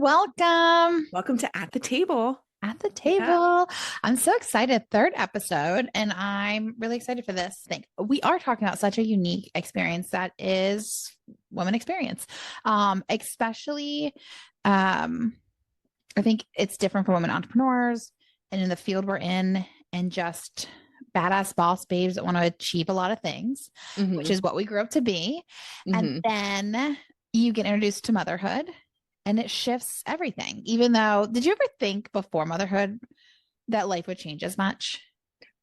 Welcome Welcome to At the Table. at the table. I'm so excited. Third episode, and I'm really excited for this thing. We are talking about such a unique experience that is women experience. Especially I think it's different for women entrepreneurs and in the field we're in, and just badass boss babes that want to achieve a lot of things, which is what we grew up to be. And then you get introduced to motherhood and it shifts everything. Even though, did you ever think before motherhood that life would change as much?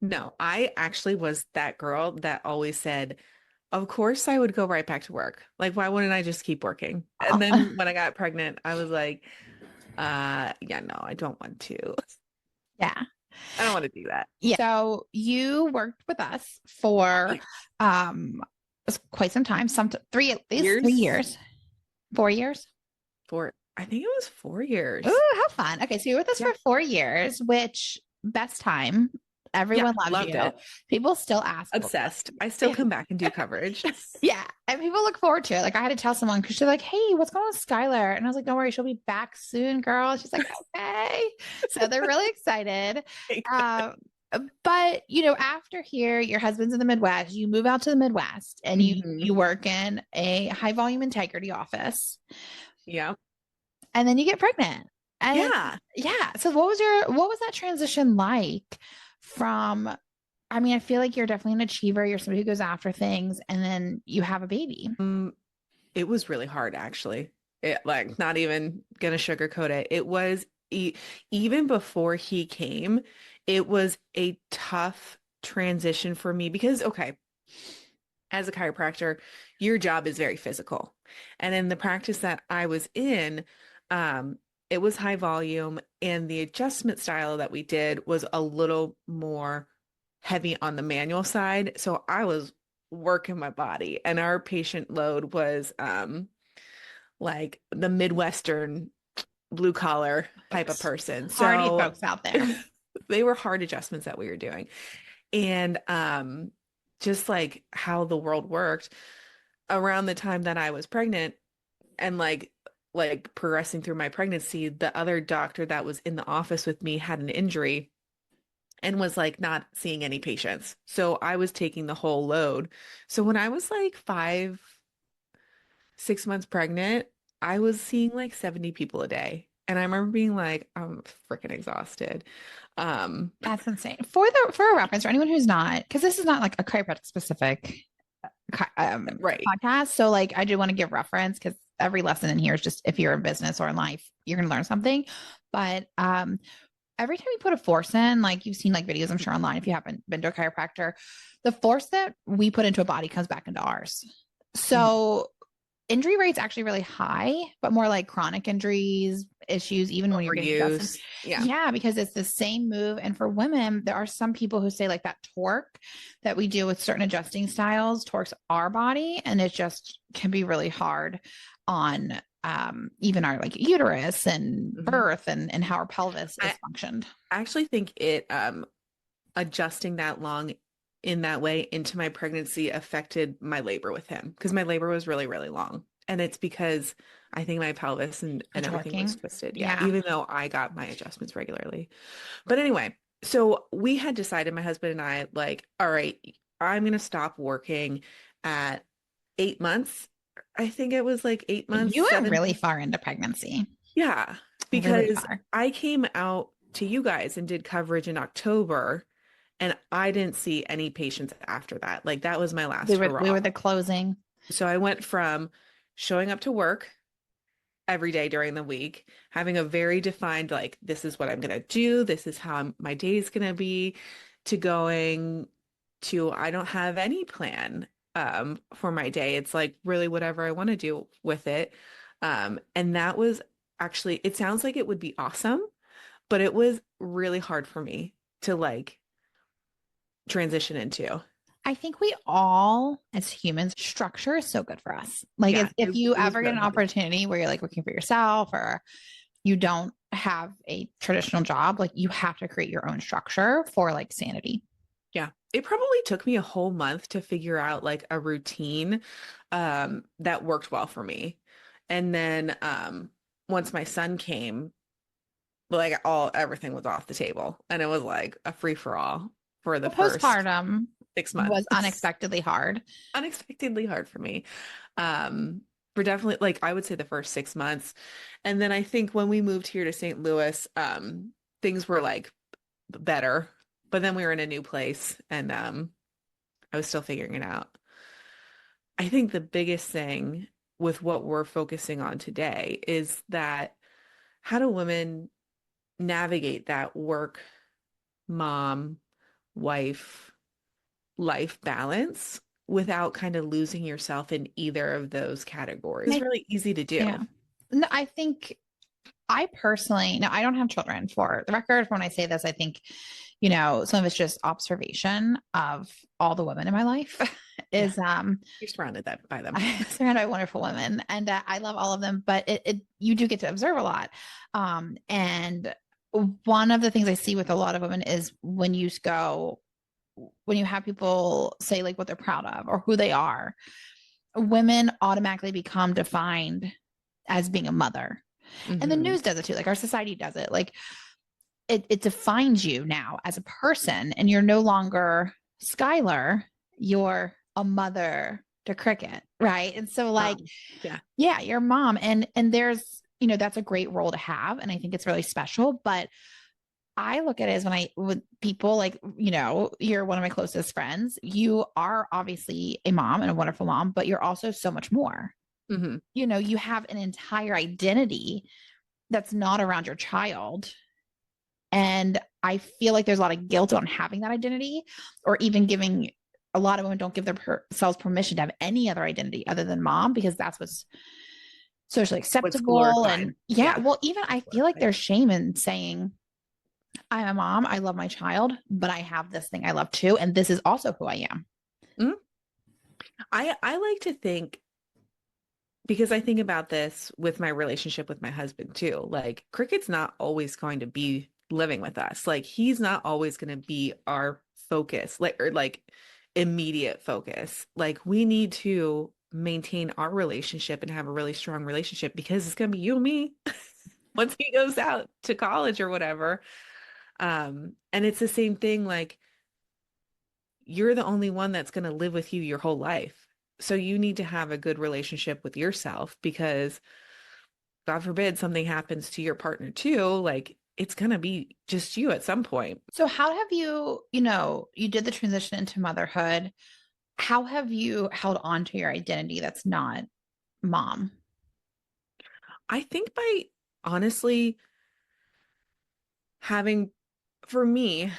No, I actually was that girl that always said, of course I would go right back to work. Like, why wouldn't I just keep working? And then when I got pregnant, I was like, yeah, no, I don't want to. Yeah. I don't want to do that. Yeah. So you worked with us for quite some time, at least 3 years, 4 years. I think it was 4 years. Ooh, how fun. Okay, so you were with us for 4 years, which best time. Everyone loves you. It. People still ask. Obsessed. I still come back and do coverage. Yeah. And people look forward to it. Like I had to tell someone because she's like, hey, what's going on with Skylar? And I was like, don't worry, she'll be back soon, girl. She's like, okay. So they're really excited. But after here, your husband's in the Midwest, you move out to the Midwest and you work in a high volume integrity office. Yeah. And then you get pregnant. And yeah. So what was that transition like from, I mean, I feel like you're definitely an achiever. You're somebody who goes after things and then you have a baby. It was really hard, actually. Not even gonna sugarcoat it. It was even before he came, it was a tough transition for me because, okay, as a chiropractor, your job is very physical. And in the practice that I was in, it was high volume, and the adjustment style that we did was a little more heavy on the manual side. So I was working my body, and our patient load was like the Midwestern blue collar type of person. So hardy folks out there. They were hard adjustments that we were doing. And just like how the world worked around the time that I was pregnant and like progressing through my pregnancy, the other doctor that was in the office with me had an injury and was like not seeing any patients. So I was taking the whole load. So when I was like 6 months pregnant, I was seeing like 70 people a day. And I remember being like, I'm freaking exhausted. That's insane. For a reference, for anyone who's not, because this is not like a chiropractic specific podcast. So like I do want to give reference because every lesson in here is just if you're in business or in life, you're going to learn something. But every time you put a force in, like you've seen like videos, I'm sure online, if you haven't been to a chiropractor, the force that we put into a body comes back into ours. So injury rate's actually really high, but more like chronic injuries, issues, even when you're getting adjusted. Yeah, because it's the same move. And for women, there are some people who say like that torque that we do with certain adjusting styles torques our body, and it just can be really hard on even our like uterus and birth and how our pelvis is functioned. I actually think it adjusting that long in that way into my pregnancy affected my labor with him because my labor was really, really long. And it's because I think my pelvis and everything was twisted. Yeah. Even though I got my adjustments regularly. But anyway, so we had decided, my husband and I, like, all right, I'm going to stop working at 8 months. I think it was like 8 months. You went really far into pregnancy. Yeah. Because I came out to you guys and did coverage in October. And I didn't see any patients after that. Like that was my last hurrah. We were the closing. So I went from showing up to work every day during the week, having a very defined, like, this is what I'm going to do. This is how my day is going to be, to going to, I don't have any plan for my day. It's like really whatever I want to do with it. And that was actually, it sounds like it would be awesome, but it was really hard for me to like transition into. I think we all, as humans, structure is so good for us. Like if you ever get an opportunity where you're like working for yourself or you don't have a traditional job, like you have to create your own structure for like sanity. Yeah. It probably took me a whole month to figure out like a routine that worked well for me. And then once my son came, like everything was off the table, and it was like a free for all for the Well, first postpartum 6 months. was unexpectedly hard. Unexpectedly hard for me. Um, for definitely, like, I would say the first 6 months. And then I think when we moved here to St. Louis, things were like better, but then we were in a new place, and I was still figuring it out. I think the biggest thing with what we're focusing on today is that how do women navigate that work, mom, wife, life balance without kind of losing yourself in either of those categories? It's really easy to do. Yeah. No, I think I personally, no, I don't have children for the record. When I say this, I think, some of it's just observation of all the women in my life Yeah. is, You're surrounded by them. I'm surrounded by wonderful women and I love all of them, but you do get to observe a lot. And one of the things I see with a lot of women is when you have people say like what they're proud of or who they are, women automatically become defined as being a mother. And the Mm-hmm. news does it too. Like our society does it. Like it defines you now as a person, and you're no longer Skylar, you're a mother to Cricket, right? And so like, Yeah. yeah, your mom. And there's, that's a great role to have. And I think it's really special. But I look at it as with people like, you're one of my closest friends. You are obviously a mom and a wonderful mom, but you're also so much more. Mm-hmm. You have an entire identity that's not around your child. And I feel like there's a lot of guilt on having that identity, or even giving a lot of women don't give themselves permission to have any other identity other than mom, because that's what's socially What's acceptable. glorified. And yeah, Yeah. well, even I feel like there's shame in saying, I'm a mom, I love my child, but I have this thing I love too. And this is also who I am. Mhm. I like to think, because I think about this with my relationship with my husband too. Like, Cricket's not always going to be living with us. Like, he's not always going to be our focus, like immediate focus. Like, we need to maintain our relationship and have a really strong relationship, because it's going to be you and me once he goes out to college or whatever. And it's the same thing, like, you're the only one that's going to live with you your whole life. So you need to have a good relationship with yourself, because God forbid something happens to your partner too, like, it's going to be just you at some point. So how have you did the transition into motherhood. How have you held on to your identity that's not mom? I think by honestly having, for me,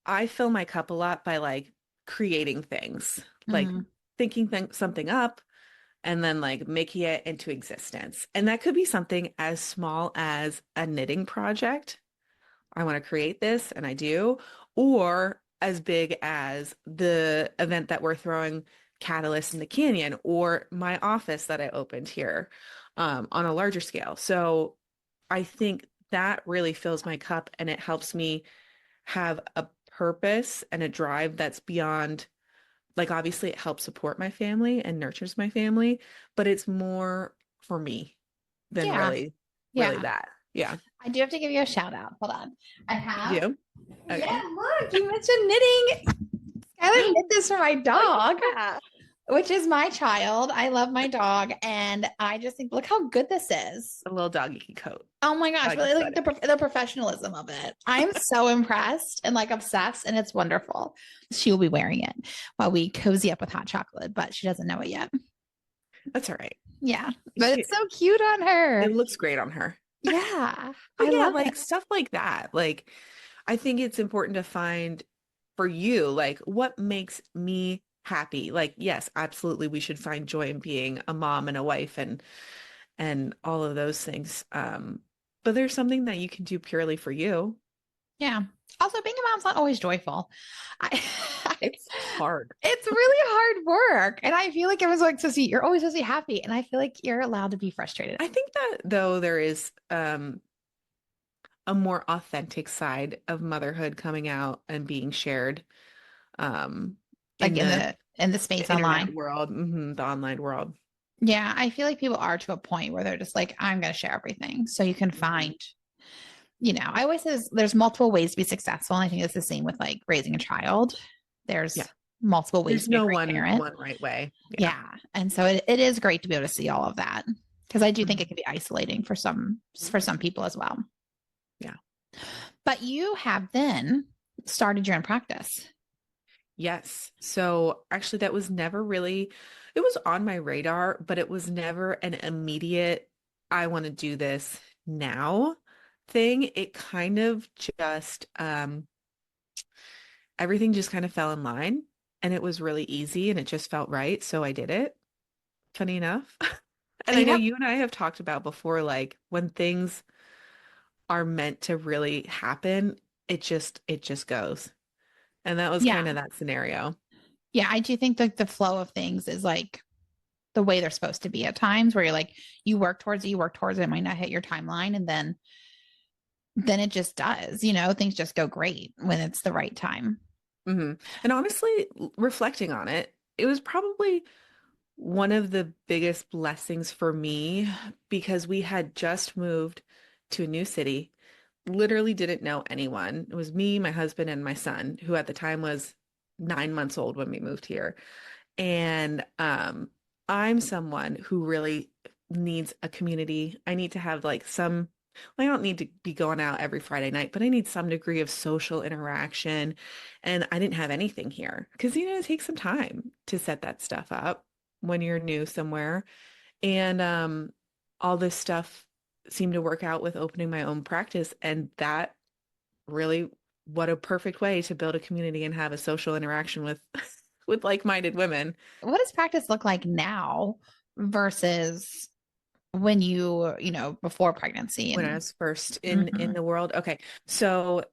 I fill my cup a lot by like creating things, like Mm, thinking something up and then like making it into existence. And that could be something as small as a knitting project. I want to create this, and I do, or as big as the event that we're throwing, Catalyst in the Canyon, or my office that I opened here, on a larger scale. So I think that really fills my cup, and it helps me have a purpose and a drive that's beyond, like, obviously it helps support my family and nurtures my family, but it's more for me than yeah. really Yeah. that. Yeah. I do have to give you a shout out. Hold on. I have. You? Yeah, Okay. look, you mentioned knitting. Skylar knit this for my dog, Yeah. which is my child. I love my dog. And I just think, look how good this is. A little doggy coat. Oh my gosh, Doggy really like sweater. the professionalism of it. I'm so impressed and like obsessed, and it's wonderful. She will be wearing it while we cozy up with hot chocolate, but she doesn't know it yet. That's all right. Yeah, but it's so cute on her. It looks great on her. Yeah, But I yeah, love it. like stuff like that. Like, I think it's important to find for you, like, what makes me happy. Like, yes, absolutely, we should find joy in being a mom and a wife and all of those things. But there's something that you can do purely for you. Yeah. Also, being a mom's not always joyful. I, It's hard. it's really hard work. And I feel like it was like, so see, you're always supposed to be happy. And I feel like you're allowed to be frustrated. I think that though there is a more authentic side of motherhood coming out and being shared Like in the in the space internet online. world, the online world. Yeah, I feel like people are to a point where they're just like, I'm going to share everything. So you can Mhm. find, I always say there's multiple ways to be successful. And I think it's the same with like raising a child. Yeah. There's multiple ways There's to be a no great one parent. one right way. Yeah. Yeah. And so it is great to be able to see all of that because I do think it Mhm. can be isolating for some people as well. Yeah. But you have then started your own practice. Yes. So actually that was never really, it was on my radar, but it was never an immediate, I want to do this now thing. It kind of just, everything just kind of fell in line and it was really easy and it just felt right. So I did it, funny enough. And I know Yeah. you and I have talked about before, like when things are meant to really happen, it just goes. And that was Yeah. kind of that scenario. Yeah. I do think that the flow of things is like the way they're supposed to be at times where you're like, you work towards it, it might not hit your timeline. And then it just does, things just go great when it's the right time. And honestly, reflecting on it, it was probably one of the biggest blessings for me because we had just moved to a new city, literally didn't know anyone. It was me, my husband, and my son, who at the time was 9 months old when we moved here. And I'm someone who really needs a community. I need to have like some, I don't need to be going out every Friday night, but I need some degree of social interaction. And I didn't have anything here because, it takes some time to set that stuff up when you're new somewhere. And all this stuff seemed to work out with opening my own practice. And that really, what a perfect way to build a community and have a social interaction with with like-minded women. What does practice look like now versus when before pregnancy When I and was first in Mhm. the world. Okay. So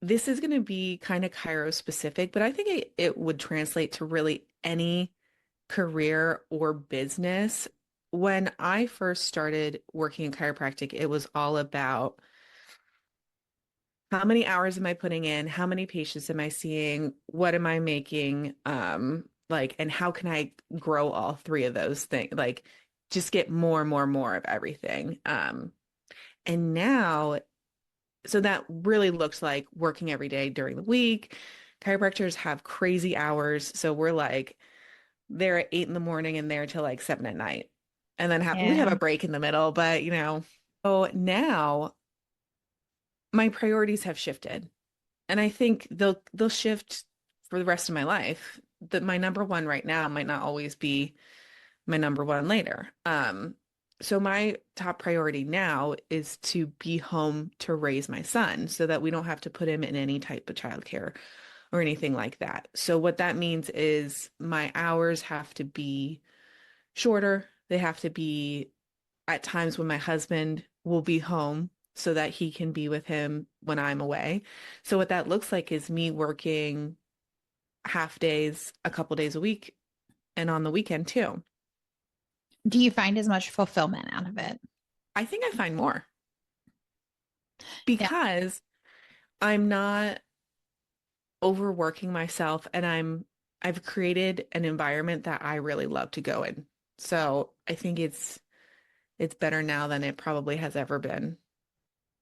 this is going to be kind of Cairo specific, but I think it would translate to really any career or business. When I first started working in chiropractic, it was all about how many hours am I putting in? How many patients am I seeing? What am I making? Like, and how can I grow all three of those things? Like, just get more and more and more of everything. And now, so that really looks like working every day during the week. Chiropractors have crazy hours. So we're like, they're at 8 in the morning and there till like 7 at night. And then we have Yeah. a break in the middle, but so now my priorities have shifted. And I think they'll shift for the rest of my life. That my number one right now might not always be my number one later. So my top priority now is to be home to raise my son so that we don't have to put him in any type of childcare or anything like that. So what that means is my hours have to be shorter. They have to be at times when my husband will be home so that he can be with him when I'm away. So what that looks like is me working half days, a couple days a week, and on the weekend too. Do you find as much fulfillment out of it? I think I find more Yeah. because I'm not overworking myself and I've created an environment that I really love to go in. So I think it's better now than it probably has ever been.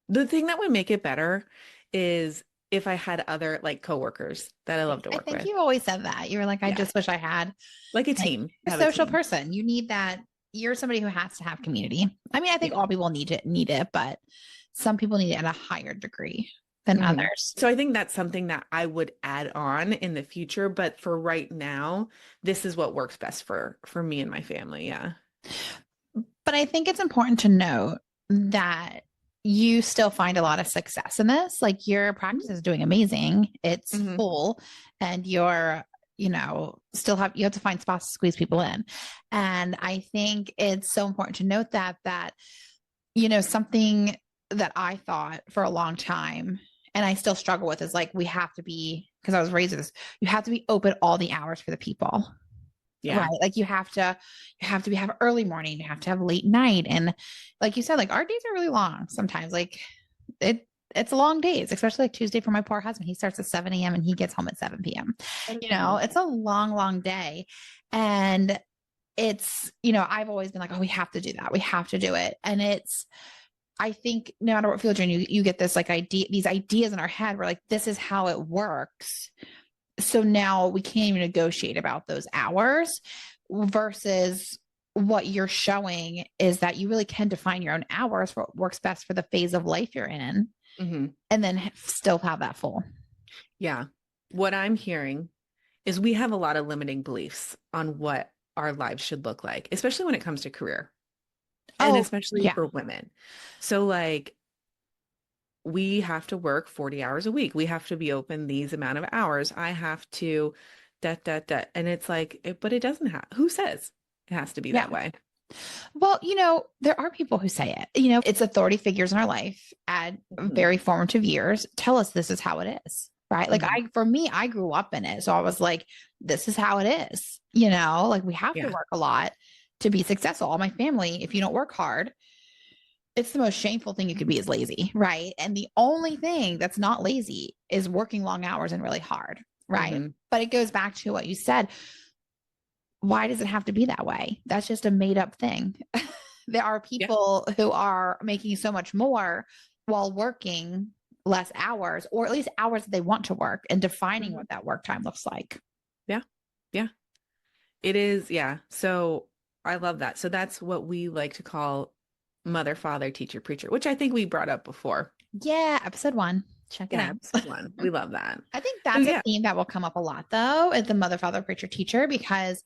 The thing that would make it better is if I had other like coworkers that I love to I work think with. you always said that. You were like, I Yeah, just wish I had like a like team, a have a social team. person. You need that. You're somebody who has to have community. I mean, I think Yeah. all people need it, but some people need it at a higher degree than hmm others. So I think that's something that I would add on in the future, but for right now, this is what works best for me and my family. Yeah. But I think it's important to note that you still find a lot of success in this. Like your practice is doing amazing. It's Mm-hmm. full and still you have to find spots to squeeze people in. And I think it's so important to note that something that I thought for a long time and I still struggle with is like we have to be because I was raised with this, you have to be open all the hours for the people. Right. Yeah. Like you have early morning, you have to have late night. And like you said, like our days are really long sometimes. Like it's long days, especially like Tuesday for my poor husband. He starts at 7 a.m. and he gets home at 7 p.m. That is amazing. It's a long, long day. And it's, I've always been like, oh, we have to do that. We have to do it. And I think no matter what field you're in, you get this like these ideas in our head. We're like, this is how it works. So now we can't even negotiate about those hours versus what you're showing is that you really can define your own hours for what works best for the phase of life you're in, Mm-hmm. and then still have that full. Yeah. What I'm hearing is we have a lot of limiting beliefs on what our lives should look like, especially when it comes to career and Oh, especially yeah. for women. So like we have to work 40 hours a week. We have to be open these amount of hours. I have to that. And it's like, but it doesn't have, who says it has to be Yeah. that way? Well, there are people who say it. It's authority figures in our life at Mhm. very formative years tell us this is how it is, right? Like Mhm. for me, I grew up in it. So I was like, this is how it is, like we have to Yeah. work a lot to be successful. All my family, if you don't work hard, it's the most shameful thing you could be is lazy, right? And the only thing that's not lazy is working long hours and really hard, right? Mhm. But it goes back to what you said. Why does it have to be that way? That's just a made up thing. There are Yeah. people who are making so much more while working less hours, or at least hours that they want to work, and defining Mhm. what that work time looks like. Yeah. Yeah. It is. Yeah. So I love that. So that's what we like to call mother, father, teacher, preacher, which I think we brought up before. Yeah, episode 1. Check it Yeah. out. Episode one. We love that. I think So that's a yeah. theme that will come up a lot, though, is the mother, father, preacher, teacher, because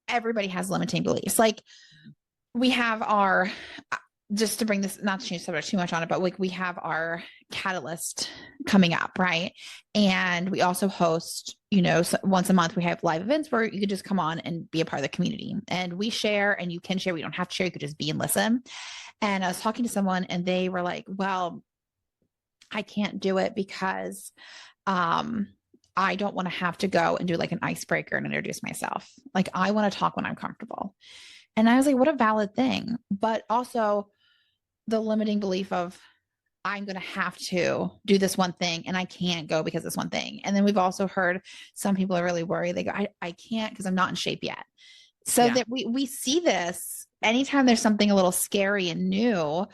everybody has limiting beliefs. Like we have our, just to bring this, not to change subject too much on it, but like we have our catalyst coming up, right? And we also host, once a month we have live events where you could just come on and be a part of the community, and we share, and you can share. We don't have to share. You could just be and listen. And I was talking to someone and they were like, well, I can't do it because um I don't want to have to go and do like an icebreaker and introduce myself. Like I want to talk when I'm comfortable. And I was like, what a valid thing. But also the limiting belief of I'm going to have to do this one thing and I can't go because this one thing. And then we've also heard some people are really worried. They go, I can't because I'm not in shape yet. So Yeah. that we see this anytime there's something a little scary and new,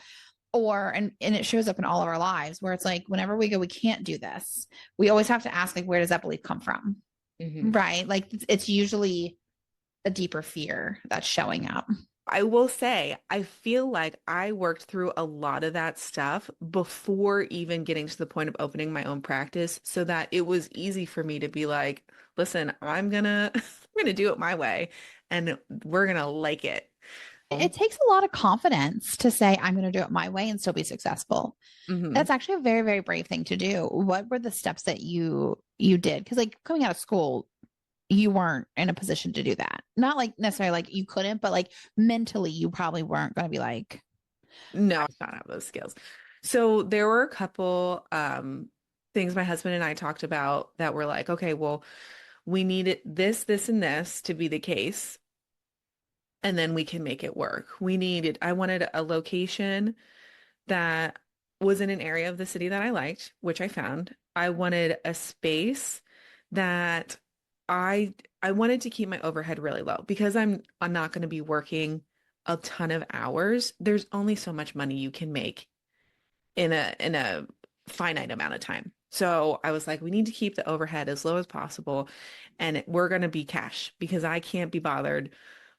or and it shows up in all of our lives where it's like whenever we go we can't do this, we always have to ask like where does that belief come from, Mhm. right? Like it's usually a deeper fear that's showing up. I will say, I feel like I worked through a lot of that stuff before even getting to the point of opening my own practice so that it was easy for me to be like, listen, I'm gonna I'm gonna do it my way and we're gonna like it. It takes a lot of confidence to say I'm going to do it my way and still be successful. Hmm. That's actually a very, very brave thing to do. What were the steps that you did? Because like coming out of school, you weren't in a position to do that. Not like necessarily like you couldn't, but like mentally you probably weren't going to be like, No, I don't have those skills. So there were a couple things my husband and I talked about that were like, okay, well, we needed this, and this to be the case, and then we can make it work. I wanted a location that was in an area of the city that I liked, which I found. I wanted a space that I wanted to keep my overhead really low because I'm not going to be working a ton of hours. There's only so much money you can make in a finite amount of time. So I was like, we need to keep the overhead as low as possible, and we're going to be cash because I can't be bothered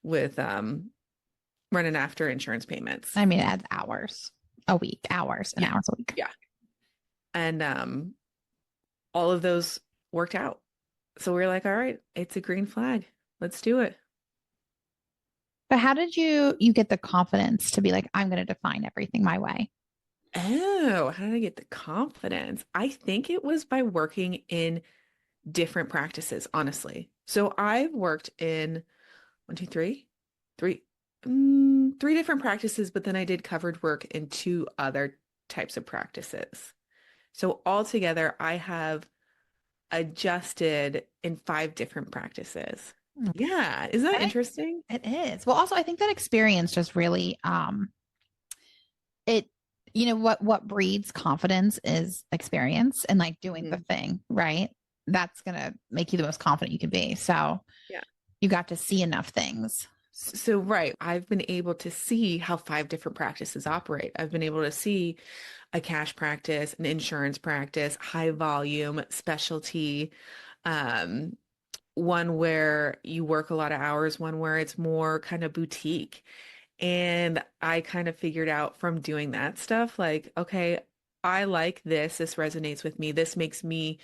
with running after insurance payments. I mean, it adds hours a week, hours and Yeah. hours a week. Yeah. And all of those worked out. So we were like, all right, it's a green flag. Let's do it. But how did you get the confidence to be like, I'm going to define everything my way? Oh, how did I get the confidence? I think it was by working in different practices, honestly. So I've worked in one, two, three, three different practices, but then I did covered work in two other types of practices. So altogether, I have adjusted in five different practices. Okay. Yeah, isn't that I think interesting? it is. Well, also I think that experience just really it what breeds confidence is experience and like doing the Mhm. thing, right? That's gonna make you the most confident you can be. So Yeah. You got to see enough things. So, right, I've been able to see how 5 different practices operate. I've been able to see a cash practice, an insurance practice, high volume, specialty, um, one where you work a lot of hours, one where it's more kind of boutique. And I kind of figured out from doing that stuff, like, okay, I like this. This resonates with me. This makes me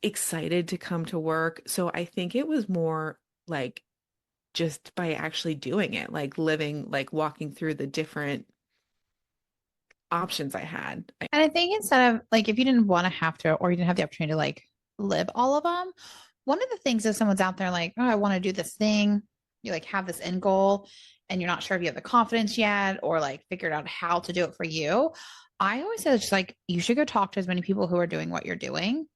excited to come to work. So I think it was more like just by actually doing it, like living, like walking through the different options I had. And I think instead of like, if you didn't want to have to, or you didn't have the opportunity to like live all of them, one of the things if someone's out there like, oh, I want to do this thing, you like have this end goal and you're not sure if you have the confidence yet or like figured out how to do it for you. I always say it's just like, you should go talk to as many people who are doing what you're doing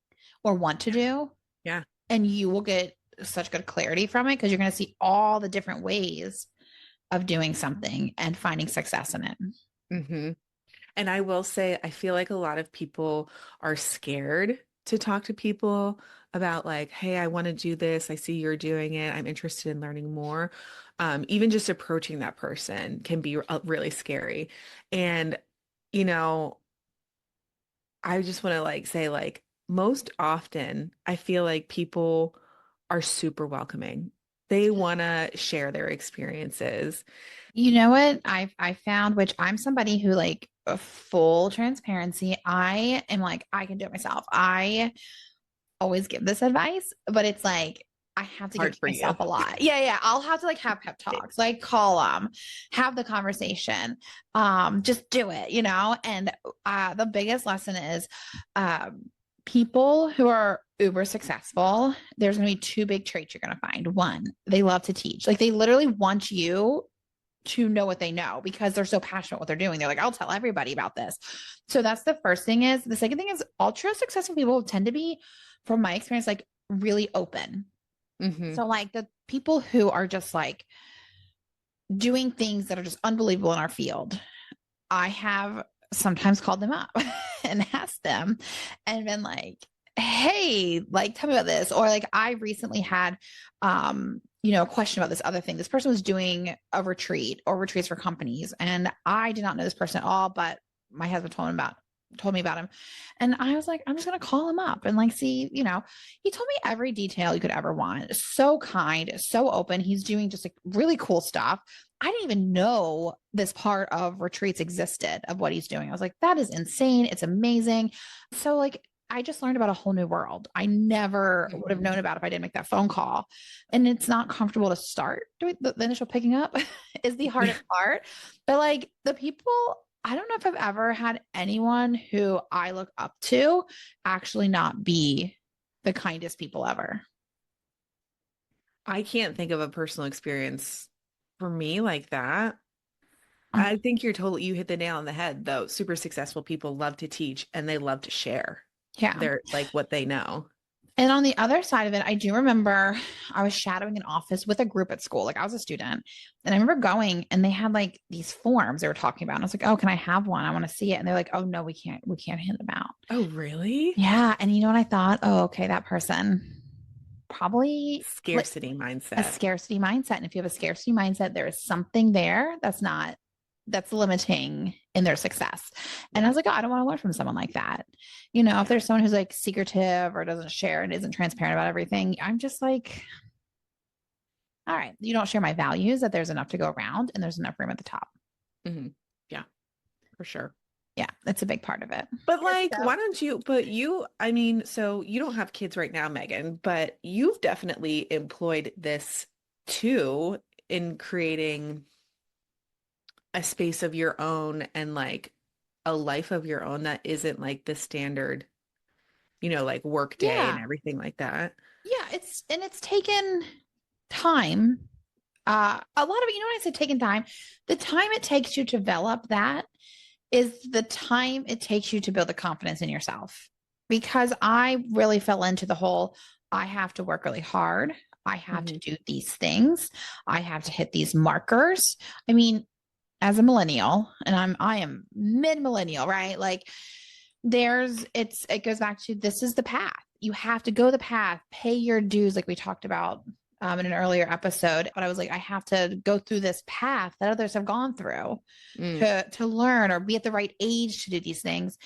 or want to do. Yeah. And you will get such good clarity from it because you're going to see all the different ways of doing something and finding success in it. hmm And I will say, I feel like a lot of people are scared to talk to people about like, hey, I want to do this. I see you're doing it. I'm interested in learning more. Even just approaching that person can be really scary. And, you know, I just want to like say like most often I feel like people are super welcoming. They want to share their experiences. You know what I found, which I'm somebody who like a full transparency. I am like, I can do it myself. I always give this advice, but it's like I have to give it Hard to for you. myself a lot. Yeah, yeah. I'll have to like have pep talks, like call them, have the conversation. Just do it, you know? And the biggest lesson is people who are uber successful, there's gonna be two big traits you're gonna find. One, they love to teach. Like they literally want you to know what they know because they're so passionate what they're doing. They're like, I'll tell everybody about this. So that's the first thing is. The second thing is ultra successful people tend to be, from my experience, like really open. hmm So like the people who are just like doing things that are just unbelievable in our field, I have sometimes called them up and asked them and been like, hey, like tell me about this. Or like I recently had a question about this other thing. This person was doing a retreat or retreats for companies. And I did not know this person at all, but my husband told me about him. And I was like, I'm just gonna call him up and like see, he told me every detail you could ever want. So kind, so open. He's doing just like really cool stuff. I didn't even know this part of retreats existed of what he's doing. I was like, that is insane. It's amazing. So like I just learned about a whole new world. I never would have known about if I didn't make that phone call. And it's not comfortable to start doing the initial picking up is the hardest part. But like the people, I don't know if I've ever had anyone who I look up to actually not be the kindest people ever. I can't think of a personal experience for me like that. I think you hit the nail on the head though. Super successful people love to teach and they love to share Yeah. their like what they know. And on the other side of it, I do remember I was shadowing an office with a group at school. Like I was a student and I remember going and they had like these forms they were talking about. And I was like, oh, can I have one? I want to see it. And they're like, oh no, we can't hand them out. Oh, really? Yeah. And you know what I thought? Oh, okay, that person probably Scarcity a mindset. scarcity mindset. And if you have a scarcity mindset, there is something there that's limiting in their success. And I Yeah. was like, oh, I don't want to learn from someone like that. If there's someone who's like secretive or doesn't share and isn't transparent about everything, I'm just like, all right, you don't share my values, that there's enough to go around and there's enough room at the top. hmm Yeah, for sure. Yeah, that's a big part of it. But like, So, why don't you, but you, I mean, so you don't have kids right now, Megan, but you've definitely employed this too in creating a space of your own and like a life of your own that isn't like the standard, like work day and yeah, everything like that. yeah, it's taken time. A lot of it, when I said taken time, the time it takes you to develop that is the time it takes you to build the confidence in yourself. Because I really fell into the whole, I have to work really hard. I have to hmm do these things. I have to hit these markers. I mean, as a millennial, and I am mid millennial, right? Like it goes back to this is the path. You have to go the path, pay your dues, like we talked about in an earlier episode, but I was like, I have to go through this path that others have gone through Mm. to learn or be at the right age to do these things.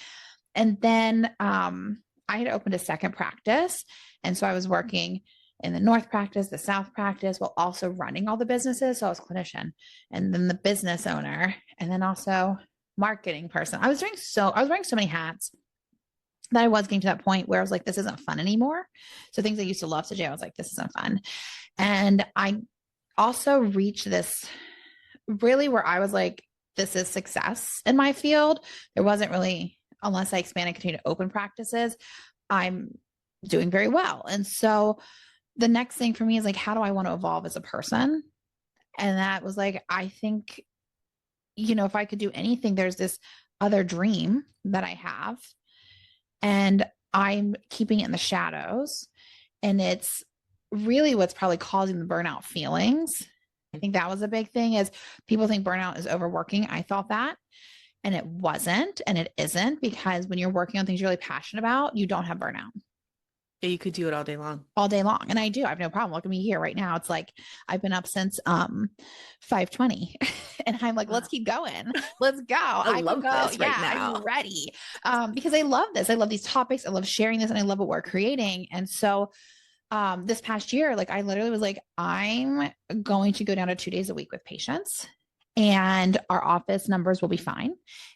And then I had opened a second practice. And so I was working in the North practice, the South practice, while also running all the businesses. So I was a clinician and then the business owner, and then also marketing person. I was wearing so many hats that I was getting to that point where I was like, this isn't fun anymore. So things I used to love to do, I was like, this isn't fun. And I also reached this really where I was like, this is success in my field. There wasn't really, unless I expand and continue to open practices, I'm doing very well. And so the next thing for me is like, how do I want to evolve as a person? And that was like, I think, if I could do anything, there's this other dream that I have, and I'm keeping it in the shadows. And it's really what's probably causing the burnout feelings. I think that was a big thing is people think burnout is overworking. I thought that, and it wasn't, and it isn't, because when you're working on things you're really passionate about, you don't have burnout Yeah, you could do it all day long. all day long. And I do. I have no problem. Look at me here right now. It's like I've been up since 5:20 and I'm like, let's keep going. Let's go. I love can go. this right Yeah, now. I'm ready. Because I love this. I love these topics. I love sharing this, and I love what we're creating. And so this past year, like I literally was like, I'm going to go down to 2 days a week with patients, and our office numbers will be fine.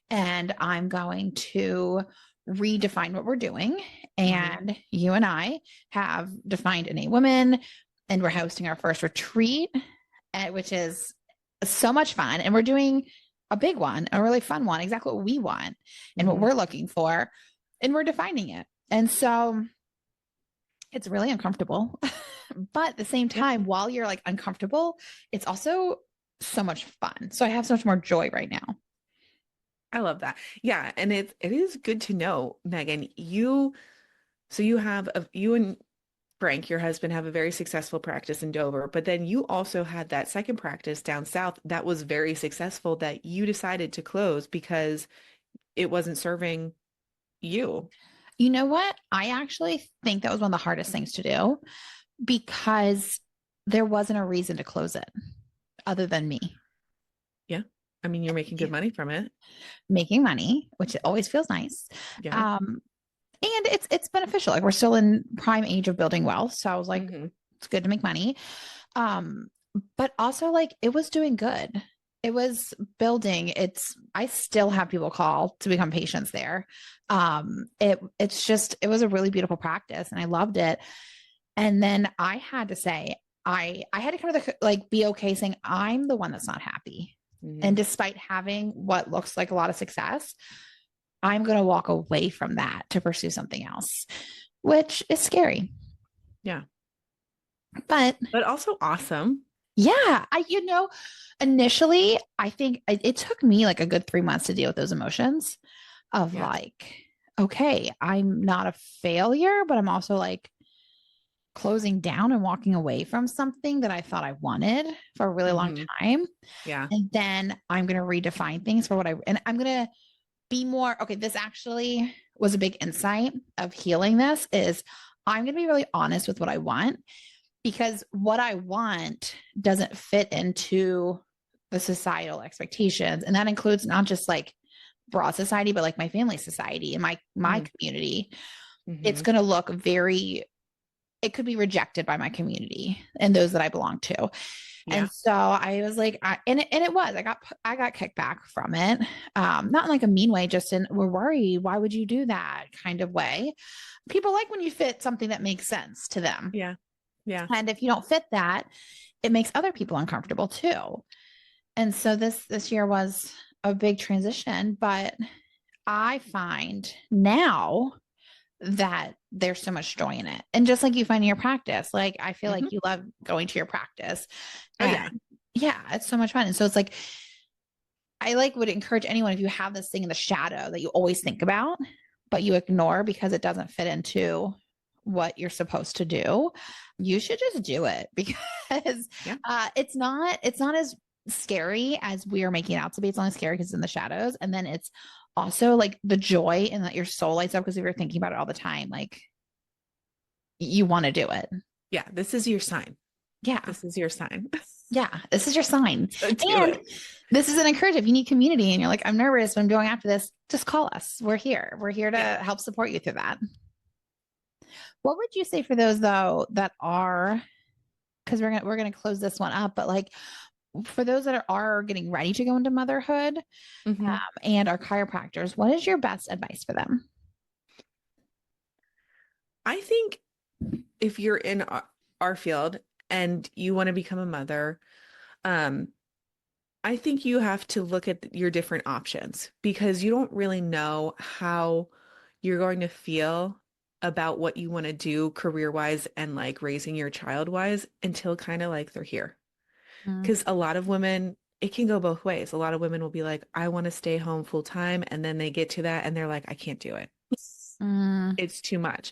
And I'm going to redefine what we're doing. And you and I have defined Innate Women, and we're hosting our first retreat, which is so much fun. And we're doing a big one, a really fun one, exactly what we want and what we're looking for. And we're defining it. And so it's really uncomfortable. But at the same time, while you're like uncomfortable, it's also so much fun. So I have so much more joy right now. I love that. Yeah, and it is good to know, Megan, you and Frank, your husband, have a very successful practice in Dover, but then you also had that second practice down south that was very successful that you decided to close because it wasn't serving you. You know what? I actually think that was one of the hardest things to do, because there wasn't a reason to close it other than me. Yeah. I mean, you're making good money from it. Making money, which always feels nice. Yeah. And it's beneficial. Like we're still in prime age of building wealth. So I was like, it's good to make money. But also like it was doing good. It was building. I still have people call to become patients there. It was a really beautiful practice and I loved it. And then I had to say, I had to kind of like be okay saying I'm the one that's not happy. And despite having what looks like a lot of success, I'm going to walk away from that to pursue something else, which is scary. Yeah. But also awesome. Yeah. Initially, I think it took me like a good 3 months to deal with those emotions of like, okay, I'm not a failure, but I'm also like closing down and walking away from something that I thought I wanted for a really long time. Yeah. And then I'm going to redefine things for and I'm going to be more, okay, this actually was a big insight of healing this is I'm going to be really honest with what I want, because what I want doesn't fit into the societal expectations. And that includes not just like broad society, but like my family society and my community. It's going to look it could be rejected by my community and those that I belong to. Yeah. And so I was like, I got kicked back from it. Not in like a mean way, just in we're worried. Why would you do that kind of way? People like when you fit something that makes sense to them. Yeah. Yeah. And if you don't fit that, it makes other people uncomfortable too. And so this year was a big transition, but I find now that there's so much joy in it. And just like you find in your practice, like I feel like you love going to your practice. Yeah, it's so much fun. And so it's like, I would encourage anyone, if you have this thing in the shadow that you always think about, but you ignore because it doesn't fit into what you're supposed to do, you should just do it, because it's not as scary as we are making it out to be. It's only scary because it's in the shadows. And then it's also like the joy and that your soul lights up, because if you're thinking about it all the time, like you want to do it. Yeah. This is your sign. Yeah. This is your sign. Yeah. This is your sign. So do And it. this is an encouragement. If you need community and you're like, I'm nervous, but I'm going after this, just call us. We're here. We're here to Yeah. help support you through that. What would you say for those though that are, because we're gonna close this one up, but like for those that are getting ready to go into motherhood Hmm. and are chiropractors, what is your best advice for them? I think if you're in our field and you want to become a mother, um, I think you have to look at your different options because you don't really know how you're going to feel about what you want to do career-wise and like raising your child-wise until kind of like they're here. Mm. Because a lot of women, it can go both ways. A lot of women will be like, I want to stay home full time. And then they get to that and they're like, I can't do it. Mm. It's too much.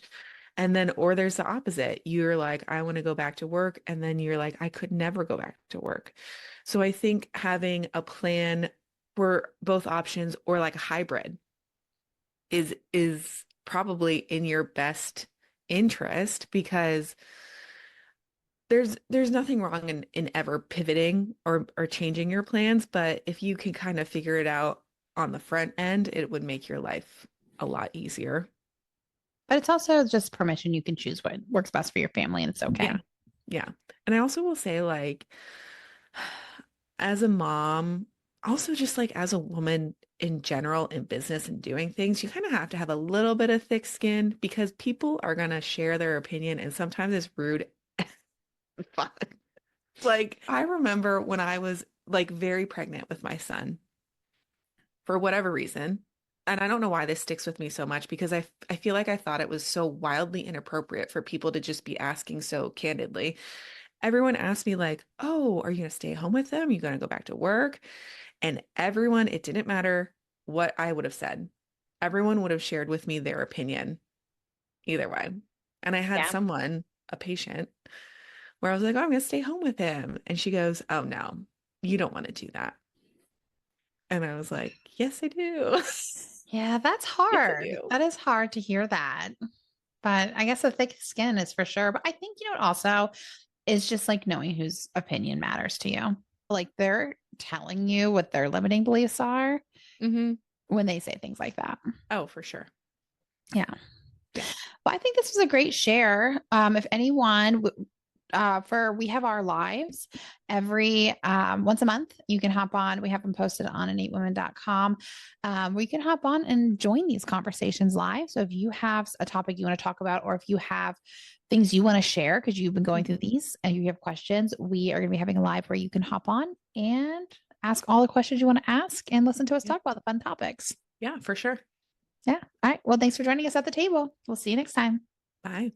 And then, or there's the opposite. You're like, I want to go back to work. And then you're like, I could never go back to work. So I think having a plan for both options or like a hybrid is probably in your best interest because there's nothing wrong in ever pivoting or changing your plans, but if you can kind of figure it out on the front end, it would make your life a lot easier. But it's also just permission. You can choose what works best for your family, and it's Yeah. okay. Yeah. And I also will say like as a mom, also just like as a woman in general in business and doing things, you kind of have to have a little bit of thick skin because people are going to share their opinion and sometimes it's rude and fun. Like I remember when I was like very pregnant with my son for whatever reason. And I don't know why this sticks with me so much because I feel like I thought it was so wildly inappropriate for people to just be asking so candidly. Everyone asked me like, "Oh, are you going to stay home with them? Are you going to go back to work?" And everyone, it didn't matter what I would have said. Everyone would have shared with me their opinion either way. And I had Yeah. someone, a patient, where I was like, "Oh, I'm going to stay home with him." And she goes, "Oh, no, you don't want to do that." And I was like, "Yes, I do." Yeah, that's Yes, I hard. do. That is hard to hear that. But I guess the thick skin is for sure. But I think, you know, what also is just like knowing whose opinion matters to you. Like they're telling you what their limiting beliefs are Hmm. when they say things like that. Oh, for sure. Yeah. Yeah. Well, I think this was a great share. If anyone for we have our lives every once a month. You can hop on. We have them posted on innatewomen.com. We can hop on and join these conversations live. So if you have a topic you want to talk about, or if you have things you want to share because you've been going through Mhm. these and you have questions, we are going to be having a live where you can hop on and ask all the questions you want to ask and listen to us Yeah. talk about the fun topics. Yeah, for sure. Yeah. All right. Well, thanks for joining us at the table. We'll see you next time. Bye.